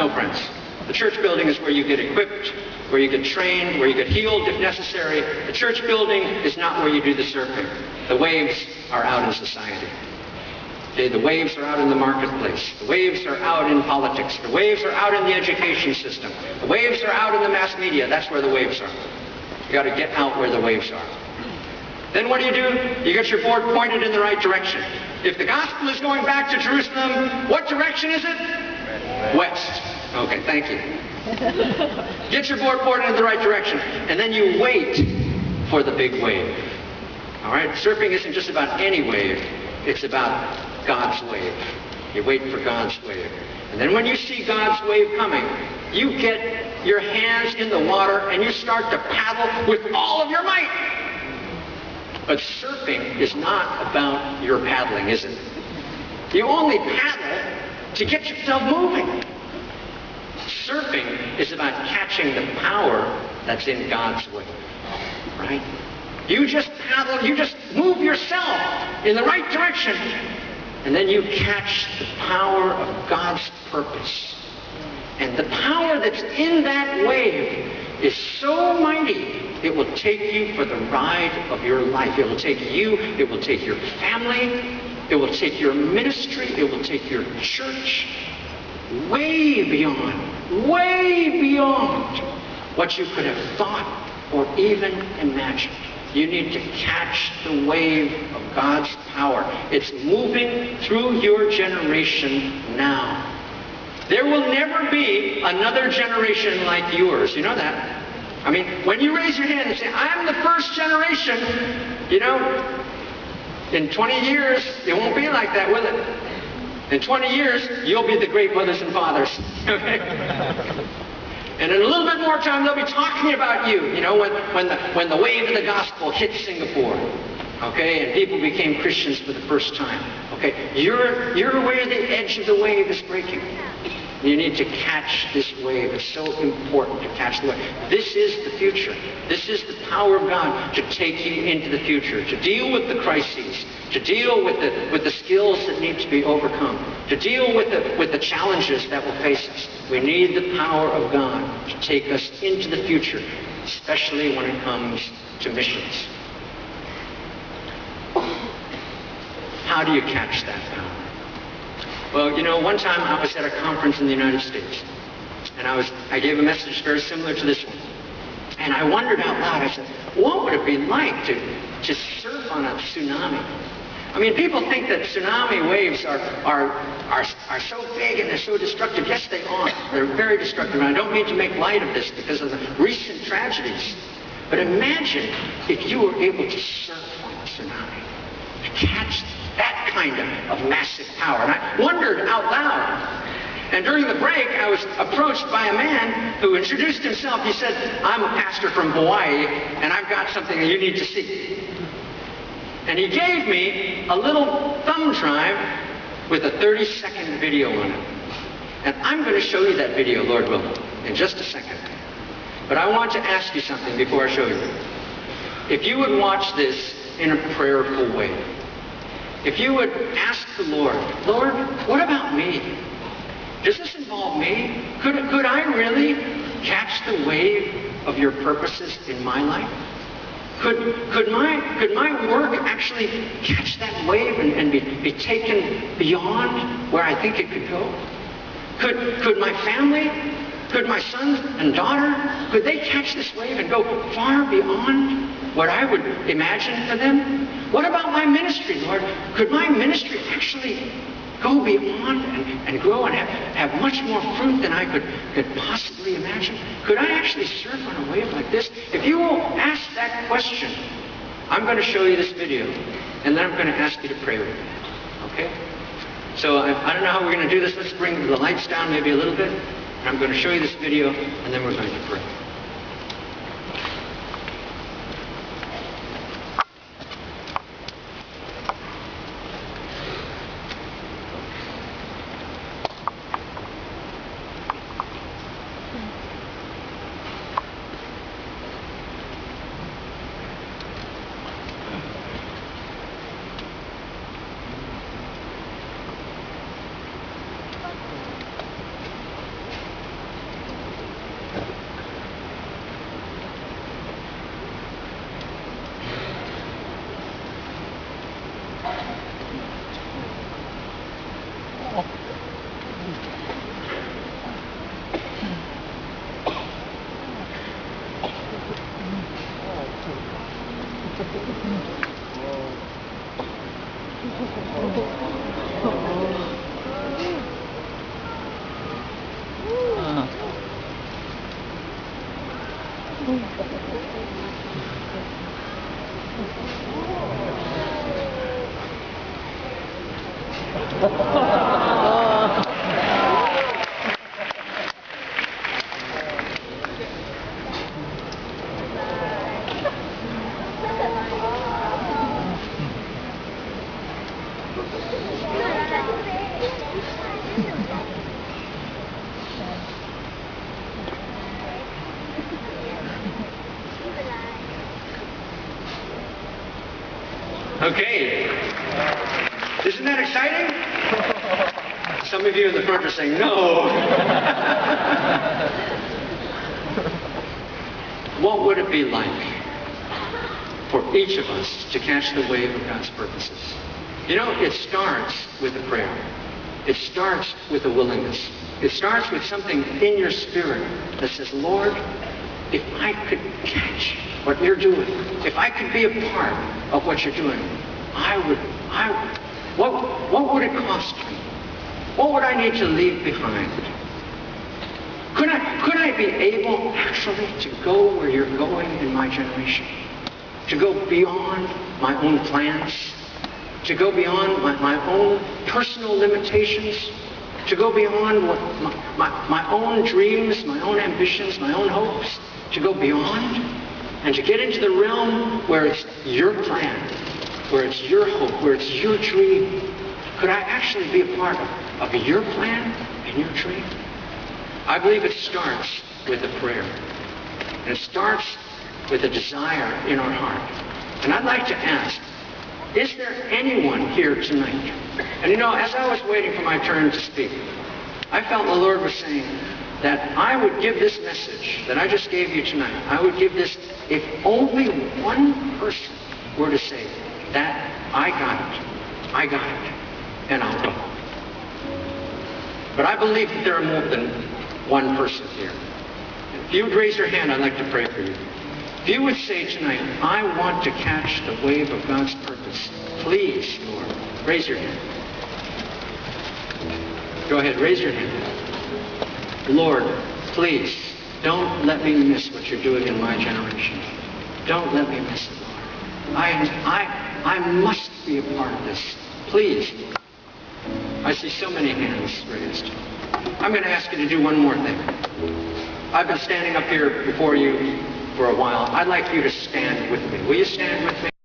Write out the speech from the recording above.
No, friends. The church building is where you get equipped, where you get trained, where you get healed if necessary. The church building is not where you do the surfing. The waves are out in society. Okay, the waves are out in the marketplace. The waves are out in politics. The waves are out in the education system. The waves are out in the mass media. That's where the waves are. You got to get out where the waves are. Then what do? You get your board pointed in the right direction. If the gospel is going back to Jerusalem, what direction is it? West. Okay, thank you. Get your board pointed in the right direction, and then you wait for the big wave. All right? Surfing isn't just about any wave. It's about God's wave. You wait for God's wave. And then when you see God's wave coming, you get your hands in the water and you start to paddle with all of your might. But surfing is not about your paddling, is it? You only paddle to get yourself moving. Surfing is about catching the power that's in God's wave, right? You just paddle, you just move yourself in the right direction, and then you catch the power of God's purpose. And the power that's in that wave is so mighty, it will take you for the ride of your life. It will take you, it will take your family, it will take your ministry, it will take your church way beyond what you could have thought or even imagined. You need to catch the wave of God's power. It's moving through your generation now. There will never be another generation like yours. You know that? I mean, when you raise your hand and say, I'm the first generation, you know, in 20 years, it won't be like that, will it? In 20 years, you'll be the great mothers and fathers. Okay? And in a little bit more time, they'll be talking about you, you know, when the wave of the gospel hit Singapore, okay, and people became Christians for the first time. Okay, you're where the edge of the wave is breaking. You need to catch this wave. It's so important to catch the wave. This is the future. This is the power of God to take you into the future, to deal with the crises, to deal with the skills that need to be overcome, to deal with the challenges that will face us. We need the power of God to take us into the future, especially when it comes to missions. How do you catch that power? Well, you know, one time I was at a conference in the United States, and I gave a message very similar to this one. And I wondered out loud, I said, what would it be like to surf on a tsunami? I mean, people think that tsunami waves are so big and they're so destructive. Yes, they are. They're very destructive. And I don't mean to make light of this because of the recent tragedies. But imagine if you were able to surf on a tsunami, to catch that kind of massive power. And I wondered out loud. And during the break, I was approached by a man who introduced himself. He said, I'm a pastor from Hawaii, and I've got something that you need to see. And he gave me a little thumb drive with a 30-second video on it. And I'm going to show you that video, Lord willing, in just a second. But I want to ask you something before I show you. If you would watch this in a prayerful way, if you would ask the Lord, Lord, what about me? Does this involve me? Could I really catch the wave of your purposes in my life? Could my work actually catch that wave and be taken beyond where I think it could go? Could my family, could my son and daughter, could they catch this wave and go far beyond what I would imagine for them? What about my ministry, Lord? Could my ministry actually go beyond and grow and have much more fruit than I could possibly imagine? Could I actually surf on a wave like this? If you will ask that question, I'm going to show you this video, and then I'm going to ask you to pray with me. Okay? So I don't know how we're going to do this. Let's bring the lights down maybe a little bit. And I'm going to show you this video, and then we're going to pray. Okay. Isn't that exciting? Some of you in the front are saying no. What would it be like for each of us to catch the wave of God's purposes? You know, it starts with a prayer. It starts with a willingness. It starts with something in your spirit that says, Lord, if I could catch what you're doing, if I could be a part of what you're doing, what would it cost me? What would I need to leave behind? Could I be able actually to go where you're going in my generation? To go beyond my own plans? To go beyond my own personal limitations? To go beyond what my own dreams, my own ambitions, my own hopes? To go beyond? And to get into the realm where it's your plan, where it's your hope, where it's your dream. Could I actually be a part of your plan and your dream? I believe it starts with a prayer. And it starts with a desire in our heart. And I'd like to ask, is there anyone here tonight? And you know, as I was waiting for my turn to speak, I felt the Lord was saying that I would give this message that I just gave you tonight. I would give this if only one person were to say, that I got it, and I'll go. But I believe that there are more than one person here. If you would raise your hand, I'd like to pray for you. If you would say tonight, I want to catch the wave of God's purpose, please, Lord, raise your hand. Go ahead, raise your hand. Lord, please, don't let me miss what you're doing in my generation. Don't let me miss it, Lord. I must be a part of this. Please. I see so many hands raised. I'm going to ask you to do one more thing. I've been standing up here before you for a while. I'd like you to stand with me. Will you stand with me?